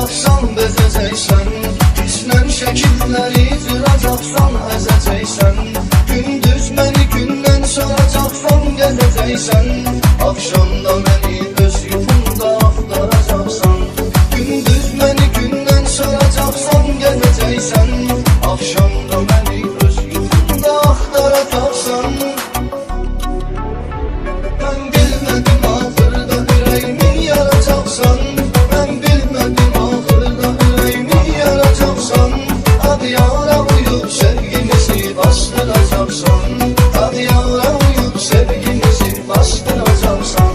yaratacaqsan bezəcəksən, Pisnən şəkilləri cıracaqsan, əzəcəksən. Gündüz məni gündən soracaqsan, gəzəcəksən. Akşamda məni öz yuxunda axtaracaqsan. Gündüz məni gündən soracaqsan, gəzəcəksən. Akşamda məni öz yuxunda axtaracaqsan. Mən bilmədim axırda ürəyimi yaracaqsan. Mən bilmədim axırda ürəyimi yaracaqsan. Ad yara uyub sevgimizi bastıracaqsan. Ad yara uyub sevgimizi bastıracaqsan.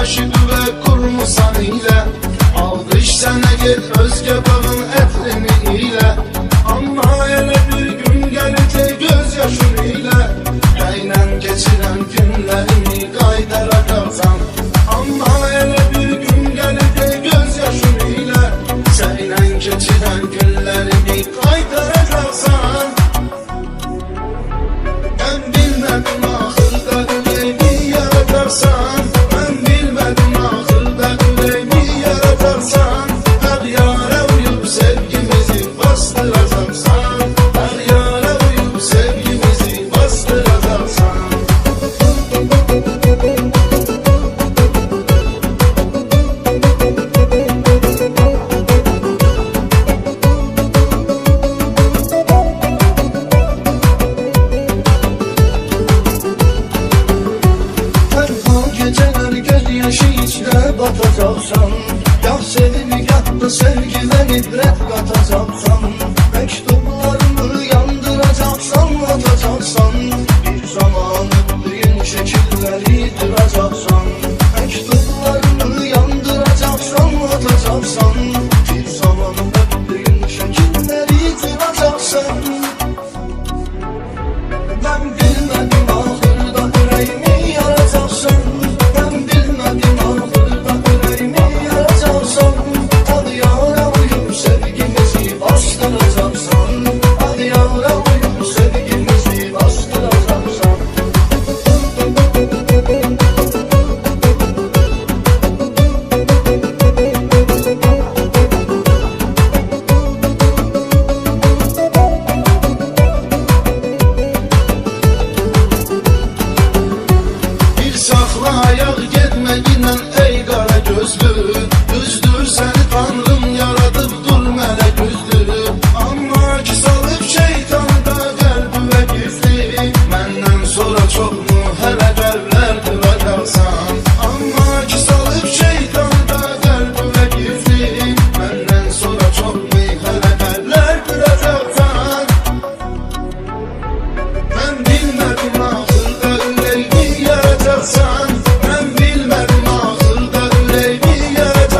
Aşık ve kurmusan ile aldı sənə get özgə bağın ətrini ilə. Amma elə bir gün gələcək göz yaşın ilə Əynən keçirən günlərimi qaydaracaqsan. Amma elə bir gün gələcək göz yaşın ilə Səynən keçirən günlərimi qaydaracaqsan. Mən bilmədim axırda ürəyimi yaracaqsan. Batacaqsan, gah sevib, gah da sevgidən ibrət qatacaqsan. Məktublarımı yandıracaqsan, atacaqsan. Bir zaman öpdüyün şəkilləri duracaqsan. Məktublarımı yandıracaqsan, atacaqsan. Bir zaman öpdüyün şəkilləri duracaqsan. Mən bilmədim axırda ürəyimi yaracaqsan. Mən bilmədim axırda ürəyimi yaracaqsan. Ad yara uyub sevgimizi bastıracaqsan. Ad yara uyub sevgimizi bastıracaqsan. Bir saxla ayaq getmə ilə ey qara gözlü. Düzdür səni tanrım yaradıb dur mələk üzlü. Amma ki salıb şeytanı da qəlbimə gizli. Məndən sonra çoxmu hələ qəlblər qıracaqsan. Amma ki salıb şeytanı da qəlbimə gizli. Məndən sonra çoxmu hələ qəlblər qıracaqsan. Mən bilmədim axırda ürəyimi yaracaqsan. Mən bilmədim axırda ürəyimi yaracaqsan.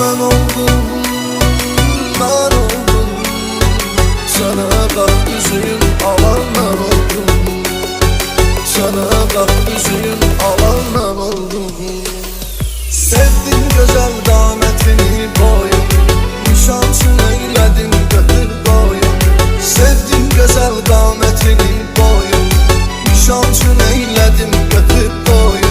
Mən oldum, mən oldum, sənə qalb üzüyün alan mən oldum, sənə qalb üzüyün alan mən oldum. Sevdim gözəl qamətini boyun, nişansın eylədim götür boyun. Sevdim gözəl qamətini boyun, nişansın eylədim götür boyun.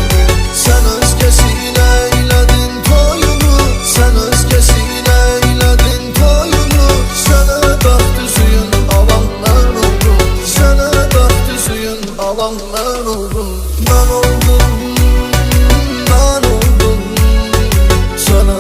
Sən özgəsilə eylədin toyunu, sən özgəsilə eylədin toyunu. Sənə baxt üzüyün alan mən oldum, sənə baxt üzüyün alan mən oldum. Mən oldum, mən oldum, sənə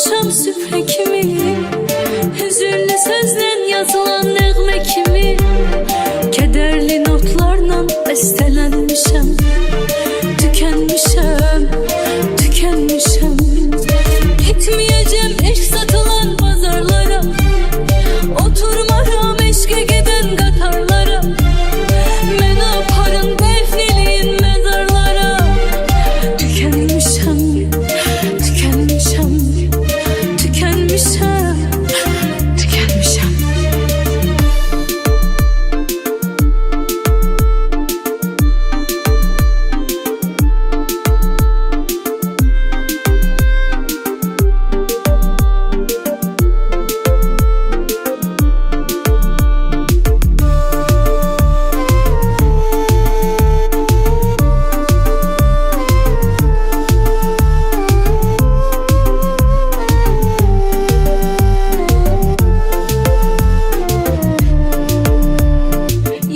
Uyanmışam sübhə kimi, hüzünlü sözdən yazılan nəğmə kimi, kədərli notlarla bəstələnmişəm. Tükənmişəm, tükənmişəm. Getməyəcəm eşq satılan bazarlara, oturmaram eşqə gedən qatarlara. Mənə aparın dəfniliyin məzarlara. Tükənmişəm, tükənmişəm, tükənmişəm, tükənmişəm.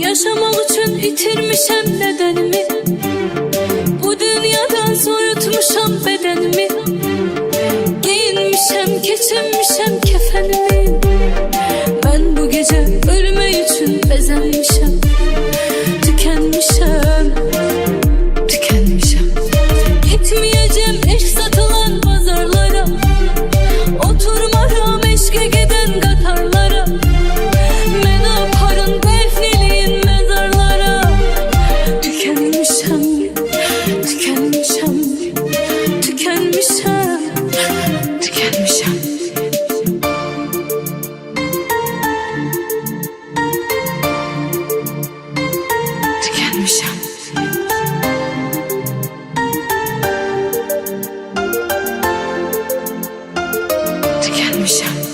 Yaşamak için itirmişəm nədenimi, bu dünyadan soyutmuşam bedenimi. Giyinmişəm, keçinmişəm kefenimi. Ben bu gece ölmek için bezenmişəm. Tükenmişəm, tükenmişəm. Gitmeyeceğim eşk satılan pazarlara, oturmaram eşke giden qatarlara. Mənə aparın dəfniliyin məzarlara. Tükenmişəm, tükenmişəm, tükenmişəm, tükenmişəm. Tükenmişəm. Tükenmişəm.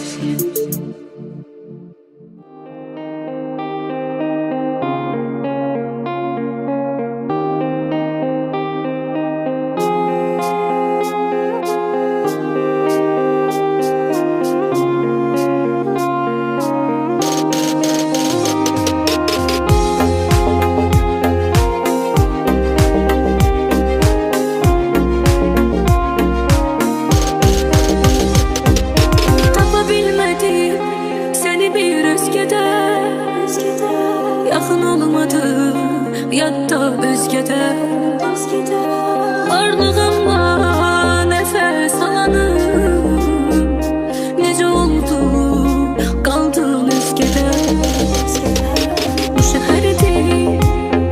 Yaxın olmadı, yadda özgədə. Varlığımla nəfəs alanım, necə oldu, qaldın özgədə. Bu şəhərdi,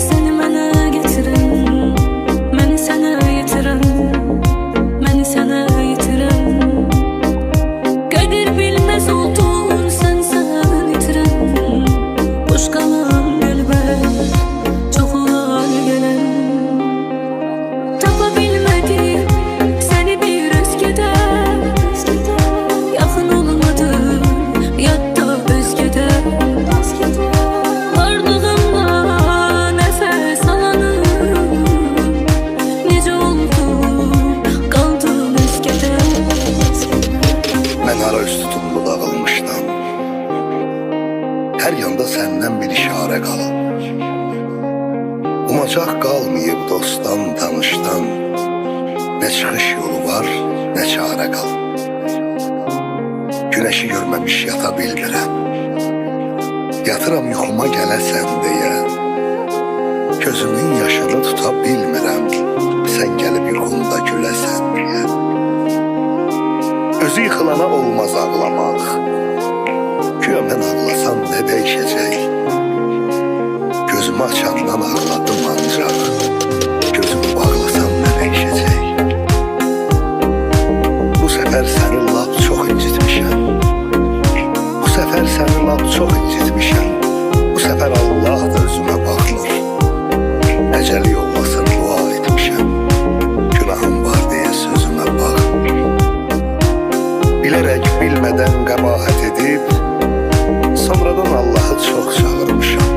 səni mənə getirən, məni sənə yetirən, məni sənə yetirən. Qədir bilməz oldun sən itirən, boş qalan her yanda senden bir işare qalıb. Umacaq qalmayıb dostdan, tanışdan. Ne çıxış yolu var, ne çare qalıb. Güneşi görməmiş yata bilmirəm. Yatıram yuxuma gələsən deyə. Gözümün yaşını tuta bilmirəm. Sən gəlib yuxumda güləsən deyə. Özü yıxılana olmaz ağlamaq. Güya mən ağlasam ne değişecek? Gözümü açandan ağladım ancak. Gözümü bağlasam ne değişecek? Bu sefer seni lap çok incitmişəm. Bu sefer seni lap çok incitmişəm. Bu sefer Allah da özüme bakmır. Eceli yollasın dua etmişəm. Günahım var diye sözüme bakmır. Bilerek bilmeden kabahat edip sonradan Allah'ı çok çağırmışam.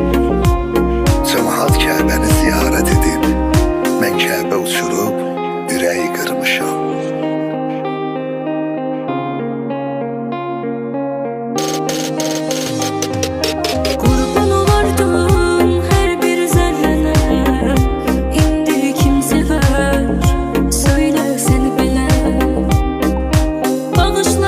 Cemaat Kəbəni ziyarət edib, mən Kəbə uçurub, ürəyi qırmışam. Qurban olardım hər bir zərrənə, indi kim sevər, söylə səni belə. Bağışla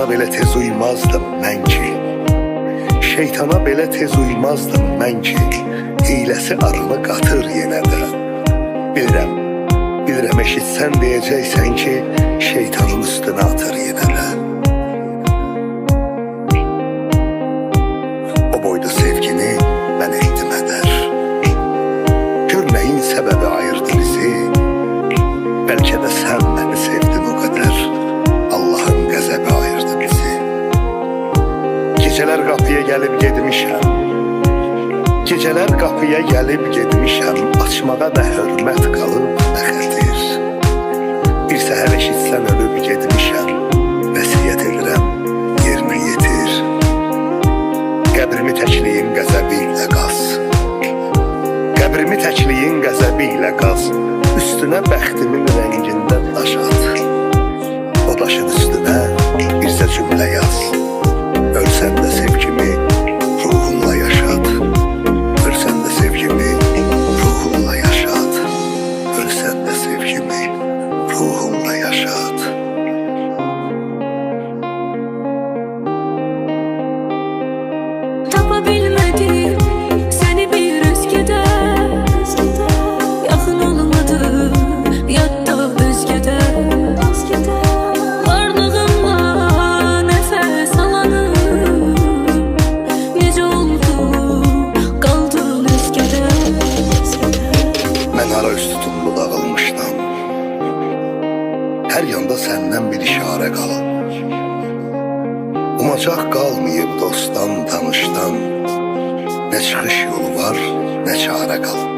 belə tez uymazdım mən ki, şeytana belə tez uymazdım mən ki, hiləsi arını qatır yenə də. Bilirəm eşitsən deyəcəksən ki, şeytanın üstünə atır yenə də. O boyda sevgini mən etdim ədər. Gör nəyin səbəbi ayırdı bizi, bəlkə də sən məni sevdin o qədər. Allahın qəzəbi ayırdı bizi. Gecələr qapıya gəlib gedmişəm, gecələr qapıya gəlib gedmişəm, açmağa da hörmət qalıb nə xətir. Bir səhər eşitsən ölüb gedmişəm, vəsiyyət edirəm yerinə yetir. Qəbrimi təkliyin qəzəbi ilə qaz, qəbrimi təkliyin qəzəbi ilə qaz, üstünə bəxtimin rəngindən daş at. O daşın üstünə bircə cümlə yaz, ölsən də sevgimi ruhunla yaşat. Ölsən də sevgimi ruhunla yaşat. Ölsən də sevgimi ruhunla yaşat. Tapa bilmedim seni bir özgede, yakın olmadı yatta özgede. Varlığımla nefes alanım, nece oldu kaldın özgede. Mən ara üst tutumlu dağılmışdan, hər yanda səndən bir işarə qalıb. Umacaq qalmayıb dostdan, tanışdan, nə çıxış yolu var, nə çarə qalıb.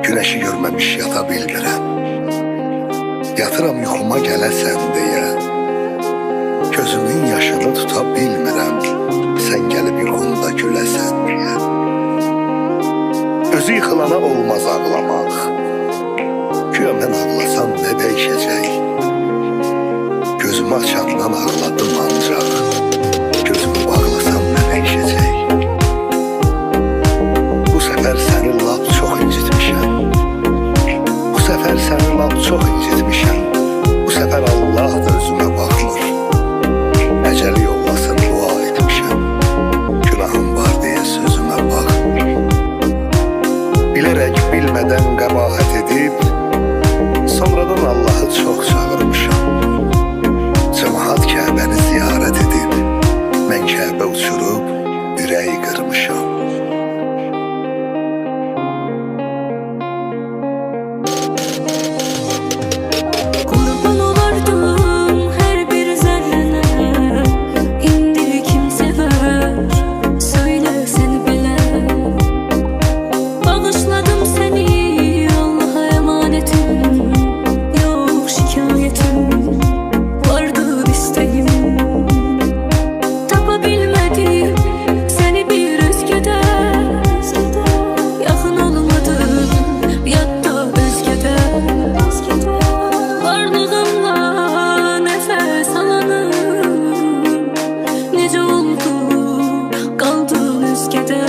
Güneşi görməmiş yata bilmirəm, yatıram yuxuma gələsən deyə. Gözümün yaşını tuta bilmirəm, sən gəlib yuxumda güləsən deyə. Özü yıxılana olmaz ağlamaq, güya mən ağlasam nə dəyişəcək? Gözümü açandan ağladım ancaq, gözümü bağlasam nə dəyişəcək? Bu səfər səni lap çox incitmişəm, bu səfər səni lap çox incitmişəm. Bu səfər Allah da özümə baxmır, əcəli yollasın dua etmişəm. Günahım var deyə sözümə baxmır, bilərək bilmədən qəbahət edib, sonradan Allahı çox çağırmışam. Cemaat Kəbəni ziyarət edib, mən Kəbə uçurub ürəyi qırmışam. Kurban olardım her bir zerrene, indi kim sever söyle sen bile. Bağışladım seni Allah'a emanetim, yok şikayetim, vardı isteğim. Tapa bilmedim seni bir özgede, yakın olmadım yatta özgede. Varlığımla nefes alanım, nece oldu kaldın özgede.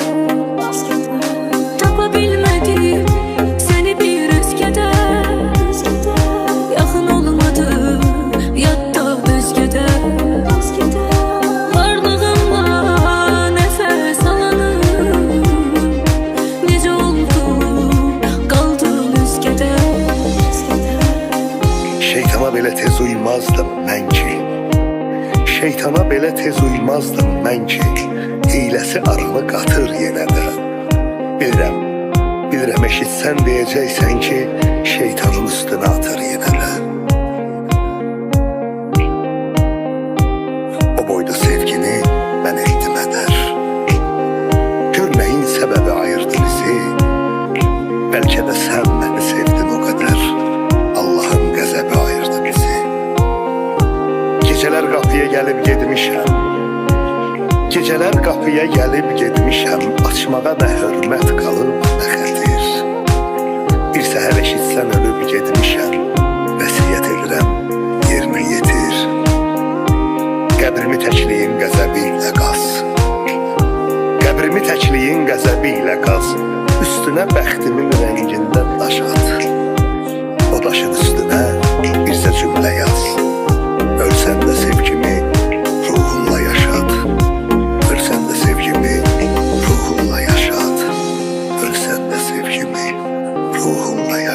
Tapa bilmedim seni bir özgede, yakın olmadım yatta özgede. Varlığımla nefes alanım, nece oldu kaldın özgede. Şeytana belə tez uymazdım mən ki, şeytana belə tez uymazdım mən ki, hiləsi arını qatır yenə də. Bilirəm eşitsən deyəcəksən ki, şeytanın üstünə atır yenə də. O boyda sevgini mən etdim ədər. Gör nəyin səbəbi ayırdı bizi, bəlkə də sən məni sevdin o qədər. Allahın qəzəbi ayırdı bizi. Gecələr qapıya gəlib gedmişəm, gecələr qapıya gəlib gedmişəm, açmağa da hörmət qalıb nə xətir. Bir səhər eşitsən ölüb gedmişəm, vəsiyyət edirəm yerinə yetir. Qəbrimi təkliyin qəzəbi ilə qaz, qəbrimi təkliyin qəzəbi ilə qaz, üstünə bəxtimin rəngindən daş at. O daşın üstünə bircə cümlə yaz, ölsən də sevgimi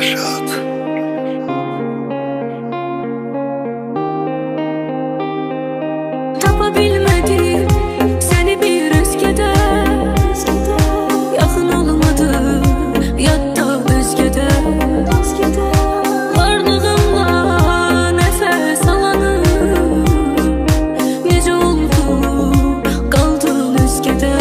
yaşat. Tapabilmedim seni bir özgede, yakın olmadı yatta özgede. Varlığımla nefes alanım, nece oldu kaldın özgede.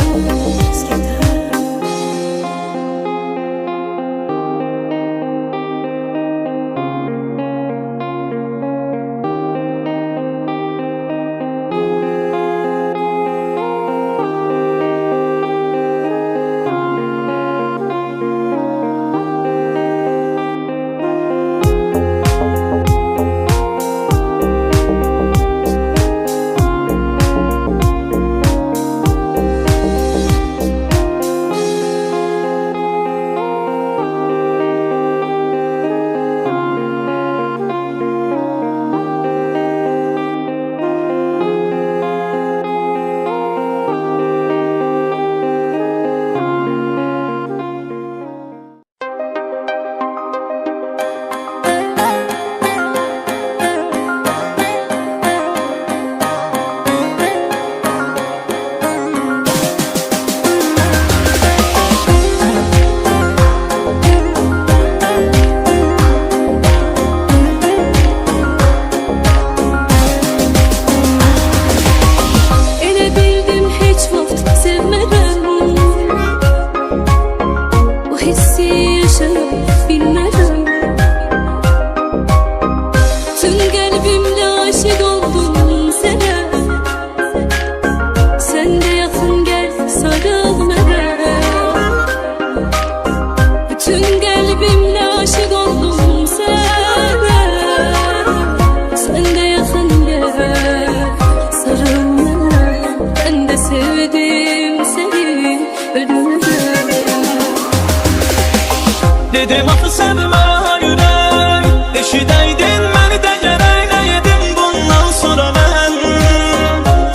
Dedim axı sevmə ürək, eşidəydin məni də gərək. Nə yedim bundan sonra mən,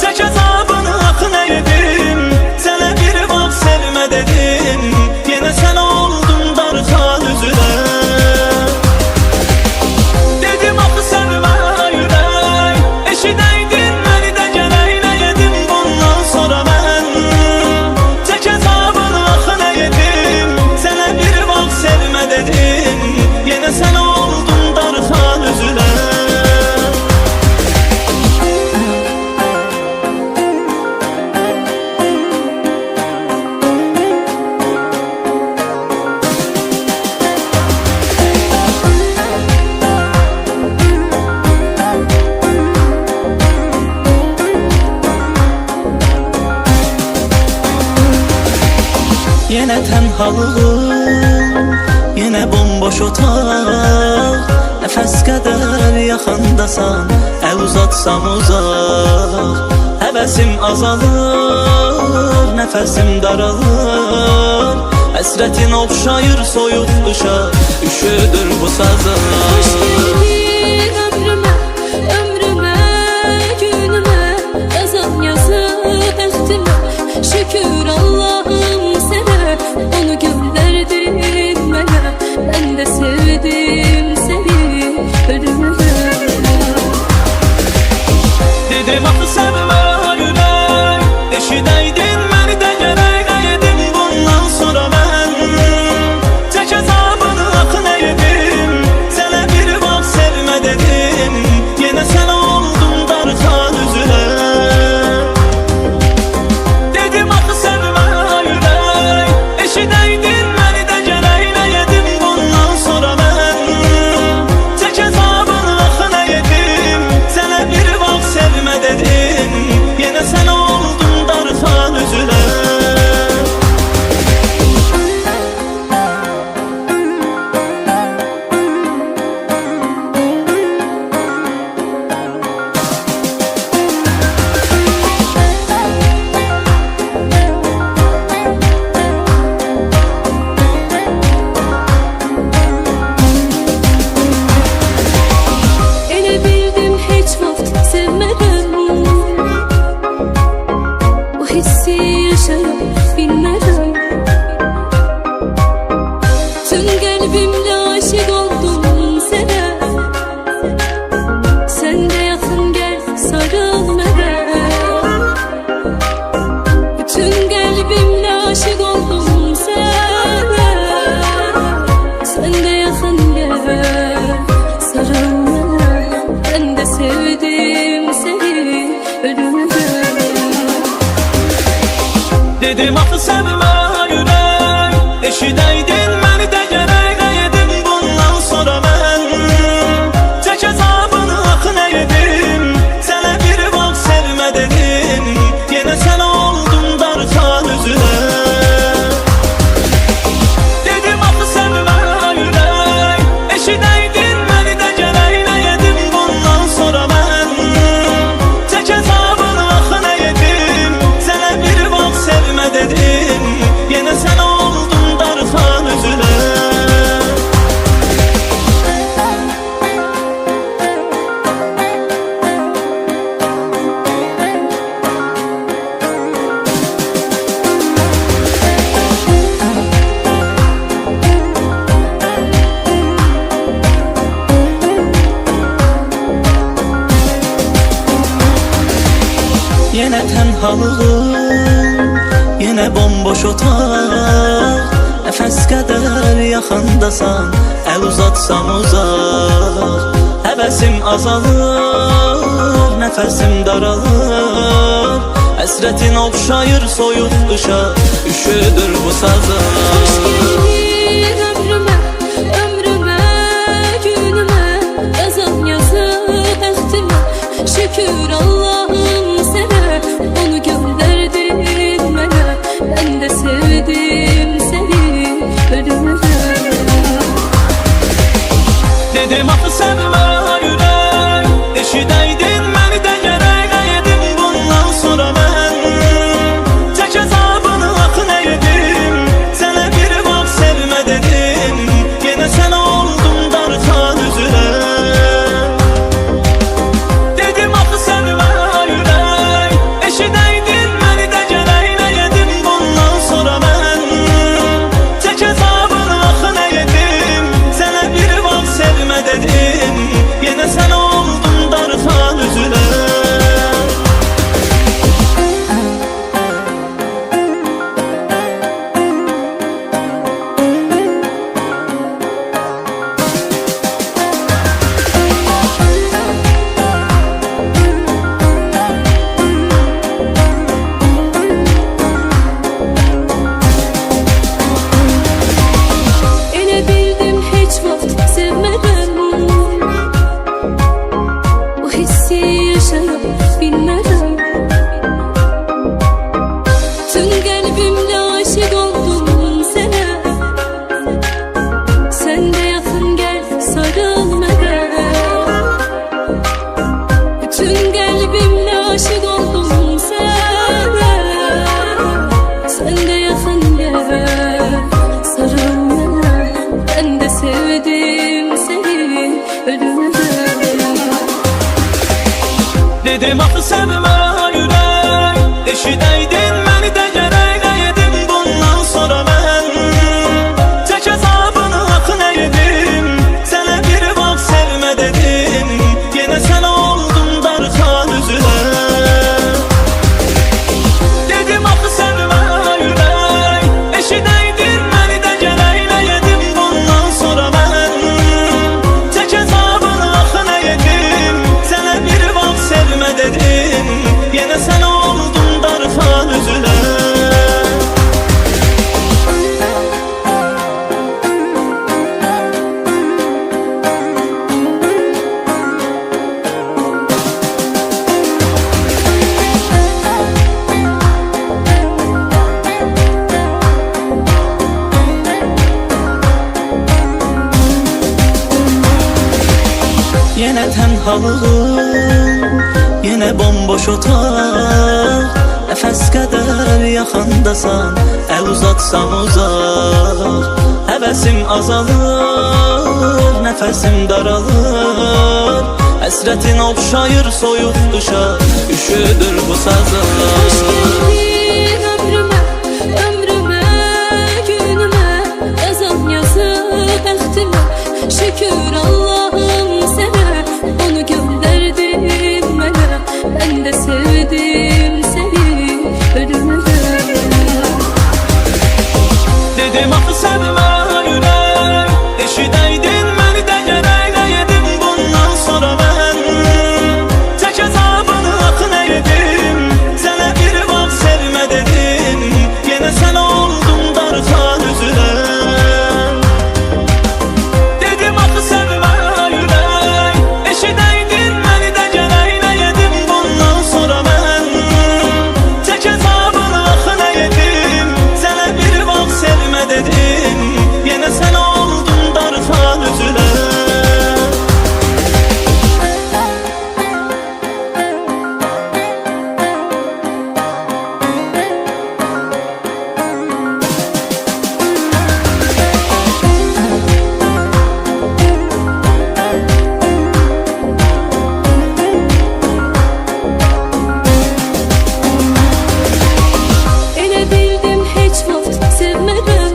çək əzabını axı nə yedim. Sənə bir vaxt sevmə dedim, yenə sən oldun darxan üzünə. Dedim axı sevmə ürək, eşidəydin məni də gərək. Nə yedim bundan sonra mən, çək əzabını axı nə yedim. Sənə bir vaxt sevmə dedim, yenə sən oldun darxan üzünə. Yenə tənhalığım, yenə bomboş otaq. Nəfəs qədər yaxındasan, əl uzatsam uzaq. Həvəsim azalır, nəfəsim daralır. Həsrətin oxşayır soyuq qışa, üşüdür bu sazım. Hoş geldin ömrüme, ömrüme, günüme. Yazan yazı bəxtimə, şükür Allah'ım sənə. Onu göndərdin mənə, mən də sevdim səni ölümə. Dedim axı sevmə ürək, eşidəydin məni də gərək. Nə yedim bundan sonra mən, çək əzabını axı nə yedim. Sənə bir vaxt sevmə dedim, yenə sən oldun darxan üzünə. Dedim axı sevmə ürək, eşidəydin məni də gərək. Nə yedim bundan sonra mən, çək əzabını axı nə yedim. Sənə bir vaxt sevmə dedim, tənhalığım, yenə bomboş otaq. Nəfəs qədər yaxındasan, əl uzatsam uzaq. Həvəsim azalır, nəfəsim daralır. Həsrətin oxşayır soyuq qışa, üşüdür bu sazım. Hoş geldin ömrüme, ömrüme, günüme. Yazan yazı bəxtimə, şükür Allah'ım sənə. Onu göndərdin mənə, mən də sevdim səni ölümə. Dedim axı sevmə ürək, eşidəydin məni də gərək. Nə yedim bundan sonra mən, çək əzabını axı nə yedim. Sənə bir vaxt sevmə dedim, yenə sən oldum darxan üzünə. Dedim axı sevmə ürək, eşidəydin məni də gərək. Nə yedim bundan sonra mən, çək əzabını axı nə yedim. Sənə bir vaxt sevmə dedim, yenə sən oldun darxan üzünə. Elə bildim heç vaxt sevmədən, bu hissi yaşaya bilmərəm. Tüm qəlbimlə aşiq oldum sənə, sən də yaxın gəl sarıl mənə. Tüm qəlbimlə aşiq oldum sənə, sən də yaxın gəl sarıl mənə. Ben de sevdim seni ölümə. Dedim axı sevmə ürək, eşidəydin məni də gərək. Nə yedim bundan sonra mən, çək əzabını axı nə yedim. Sənə bir vaxt sevmə dedim, yenə sən oldun darxan üzünə. Dedim axı sevmə ürək, eşidəydin məni də gərək. Nə yedim bundan sonra mən, çək əzabını axı nə yedim. Sənə bir vaxt sevmə dedim, yenə sən oldun darxan üzünə. Yenə tənhalığım, yenə bomboş otaq. Nəfəs qədər yaxındasan, əl uzatsam uzaq. Həvəsim azalır, nəfəsim daralır. Həsrətin oxşayır soyuq qışa, üşüdür bu sazım. Hoş geldin ömrüme, ömrüme, günüme. Yazan yazı bəxtimə, şükür Allah'ım sənə. Onu göndərdin mənə, mən də sevdim səni ölümə. Dedim axı sevmə ürək, eşidəydin məni də gərək. Nə yedim bundan sonra mən, çək əzabını axı nə yedim. Sənə bir vaxt sevmə dedim, yenə sən oldun darxan üzünə. Dedim axı sevmə ürək, eşidəydin məni də gərək. Nə yedim bundan sonra mən, çək əzabını axı nə yedim. Sənə bir vaxt sevmə dedim, yenə sən oldun darxan üzünə. Elə bildim heç vaxt sevmədən,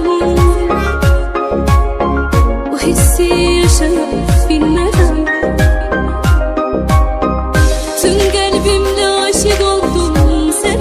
bu hissi yaşaya bilmərəm. Tüm qəlbimlə aşiq oldum sənə.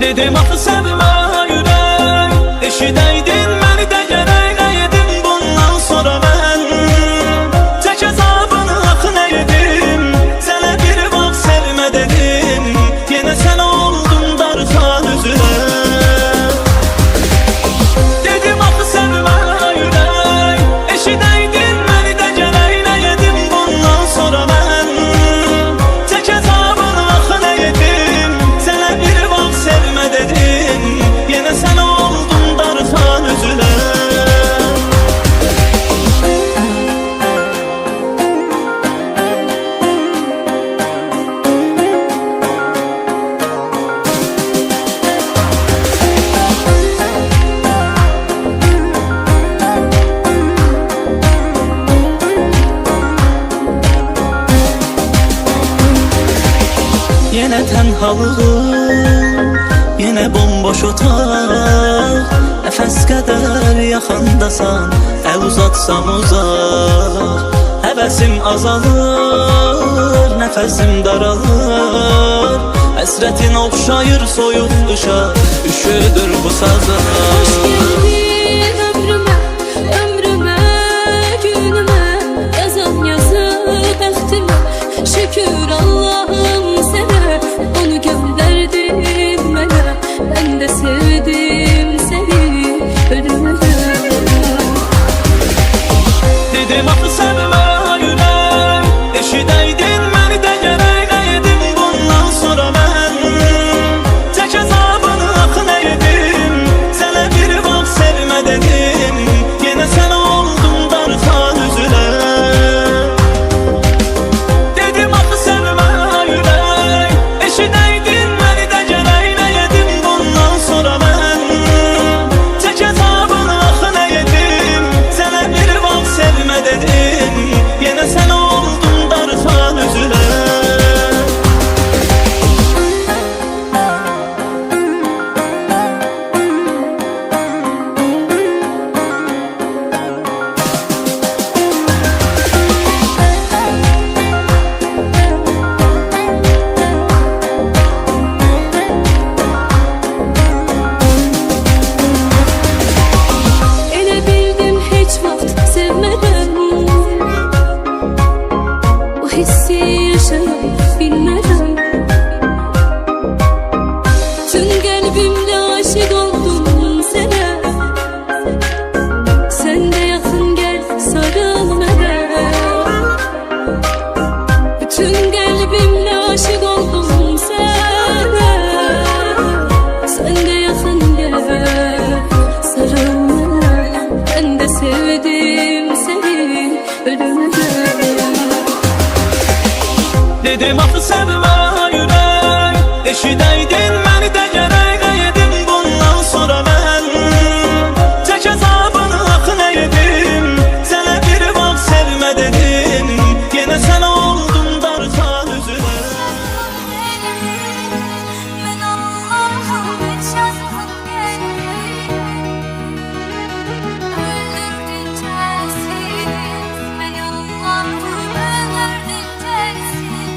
Dedim axı sevmə ürək, eşidəydin məni də gərək. Nə edim bundan sonra mən, çək əzabını axı nə edim. Sənə bir vaxt sevmə dedim, yenə sən oldun darıxan üzünə. Dedim axı sevmə ürək, eşidəydin məni də gərək. Nə edim bundan sonra mən, çək əzabını axı nə edim. Sənə bir vaxt sevmə dedim, yenə sən oldun darıxan üzünə. Yenə tənhalığım, yenə bomboş otaq. Nəfəs qədər yaxındasan, əl uzatsam uzaq. Həvəsim azalır, nəfəsim daralır. Həsrətin oxşayır soyuq qışa, üşüdür bu sazlar. Hoş geldin ömrüme, ömrüme, günüme. Yazan yazı bəxtimə, şükür Allah'ım sənə. Onu göndərdin mənə, mən də sevdim səni ölümə. Dedim axı sevmə ürək, eşidəydin məni də gərək. Nə edim bundan sonra mən, çək əzabını axı nə edim. Sənə bir vaxt sevmə dedim, yenə sən oldun darıxan üzünə. Dedim axı sevmə ürək, eşidəydin məni də gərək. Nə edim bundan sonra mən, çək əzabını axı nə edim. Sənə bir vaxt sevmə dedim, yenə sən oldun darıxan üzünə. Elə bildim heç vaxt sevmədən, o hissi yaşayıb bilmədən. Tüm qəlbimlə aşiq oldum sənə, sən də yaxın gəl sarıl mənə. Bütün qəlbimlə aşiq oldum sənə, sən də yaxın gəl sarıl mənə. Ben de sevdim seni ölümə. Dedim axı sevmə ürək, eşidəydin məni də gərək. Nə edim bundan sonra mən, çək əzabını axı nə edim. Sənə bir vaxt sevmə dedim, yenə sən oldun darıxan üzünə. Ben Allah'ım hiç yazdım öldürdün tersin. Ben Allah'ım öldürdün tersin.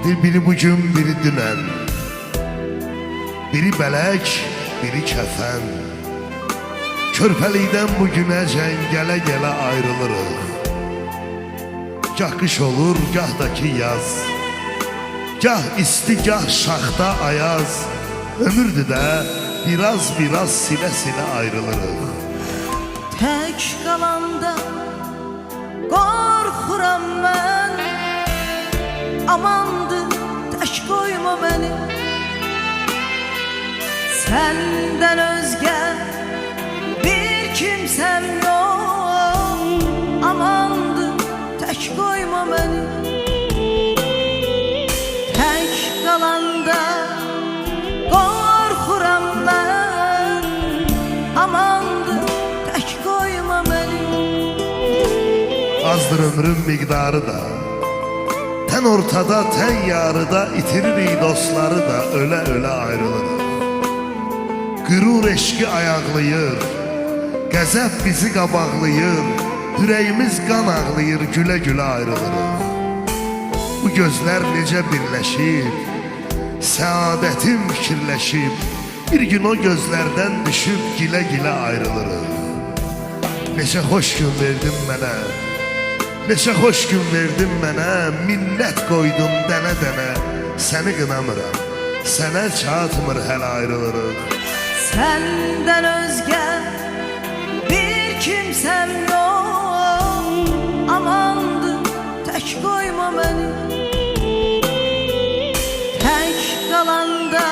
Biri bugün, biri dünən. Biri bələk, biri kəfən. Körpəlikdən bugünəcən gələ-gələ ayrılırıq. Gah qış olur, gah da ki yaz. Gah isti, gah şaxta ayaz. Ömürdür də biraz silə-silə ayrılırıq. Tək qalanda qorxuram mən. Amandır, tək qoyma məni. Səndən özgə bir kimsəm yox. Amandır, tək qoyma məni. Tək qalanda qorxuram mən. Amandır, tək qoyma məni. Azdır ömrün miqdarı da. Tən ortada, tən yarıda itiririk dostları da, ölə-ölə ayrılırıq. Qürur eşqi ayaqlayır, qəzəb bizi qabaqlayır, ürəyimiz qan ağlayır, gülə-gülə ayrılırıq. Bu gözlər necə birləşib, səadətim fikirləşib, bir gün o gözlərdən düşüb gilə-gilə ayrılırıq. Neçə xoş gün verdin mənə, neçə xoş gün verdin mənə, minnət qoydum dənə-dənə, səni qınamıram, sənə çatmır hələ ayrılırıq. Səndən özgə bir kimsəm yox. Amandır, tək qoyma məni. Tək qalanda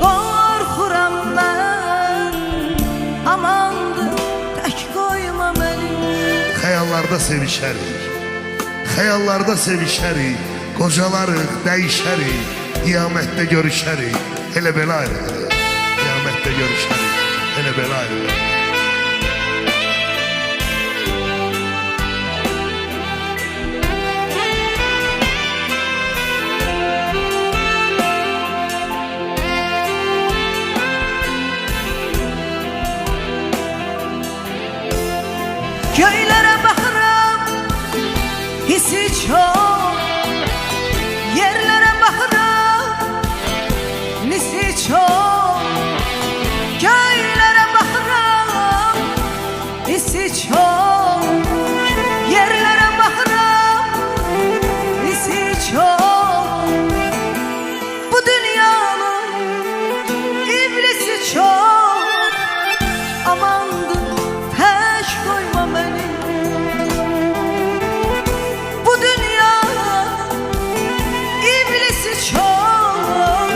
qorxuram mən. Amandır, tək qoyma məni. Xəyallarda sevişərik, xəyallarda sevişərik, qocalarıq, dəyişərik, qiyamətdə görüşərik, elə belə ayrılırıq. Qiyamətdə görüşərik, elə belə ayrılırıq. Göylərə baxıram, hissi çox. Yerlərə baxıram, nisi çox. Göylərə baxıram, hissi çox. Yerlərə baxıram, nisi çox. Bu dünyanın iblisi çox. Amandır, tək qoyma məni. Bu dünyanın iblisi çox.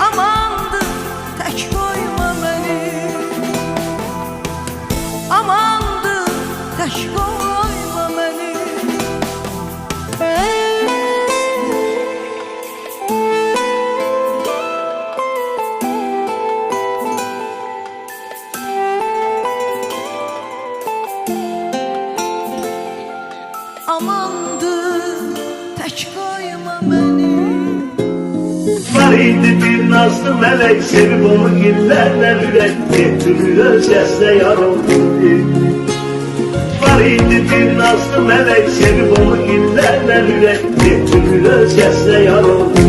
Amandır, tək qoyma məni. Amandır, tək qoyma məni. Amandır, tək qoyma məni. Var idi bir nazlı melek, sevip onu illerle üretti, tümü özgesle yar oldu. Var idi bir nazlı melek, sevip onu illerle üretti, tümü özgesle yar oldu.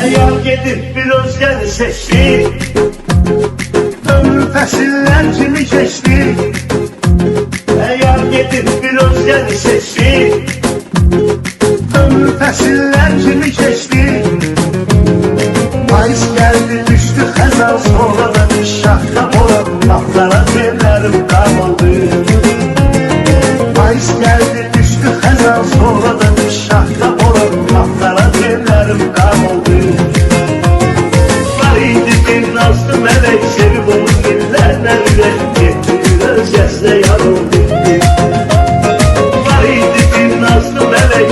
Eğer gidip bir özgeni seçti, ömrü fesiller kimi geçti. Eğer gidip bir özgeni seçti, ömrü fesiller kimi geçti. Mayıs geldi düştü xəzan, sonra da bir şahta olan laflara tellerim kalmadı. Mayıs geldi düştü xəzan, sonra da bir şahta olan laflara tellerim kalmadı. Var idi bir nazlı melek, sevip onu illerle üretti, özgesle yar oldu. Var idi bir nazlı melek,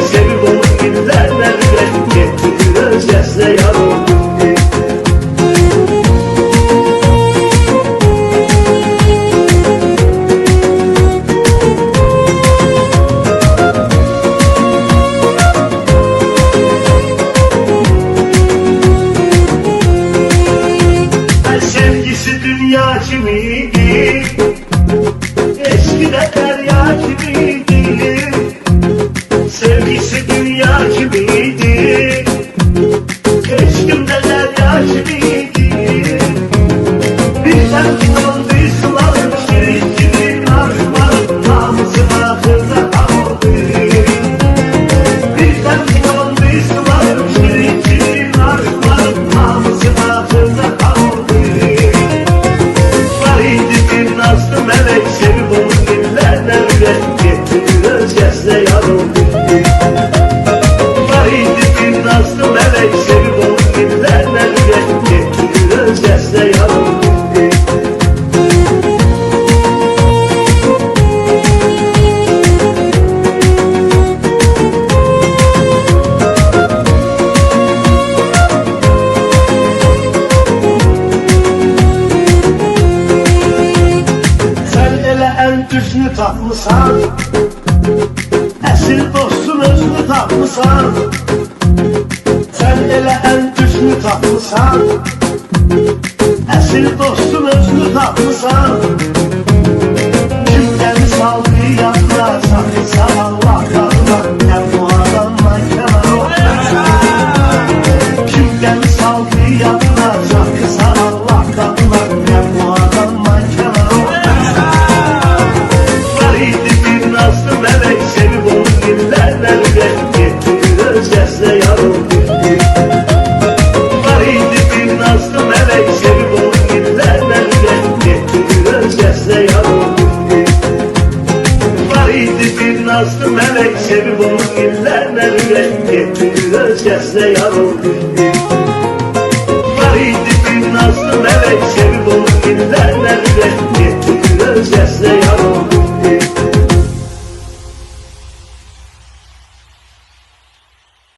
dünya kimiydi? Eşkimde derya kimiydi? Bizden kaldı sularım şirin arzularım namusuna kırda kaldı. Bizden kaldı sularım şirin arzularım namusuna kırda kaldı. Var idi bir nazlı melek sevip onu dillerden üretti, özgesine yarıldı. Var idi bir nazlı melek sevip onu dillerden üretti, özgesine yarıldı. Sen elə ən düzünü tapmısan, əsl dostun özünü tapmısan. Sen elə ən düzünü tapmısan, əsl dostun özünü tapmısan. Kimdən saldı yadına, sakınsan Allah qadına, sən bu adamdan kənar ol. Kimdən saldı yadına, sakınsan Allah qadına, sən bu adamdan kənar ol. Var idi bir nazlı melek sevip onu dillerden üretti, özgesine yarıldı. Var idi bir nazlı melek sevip onu dillerden üretti, özgesine yarıldı. Var idi bir nazlı melek sevip onu dillerden üretti, özgesine yarıldı. Var idi bir nazlı melek sevip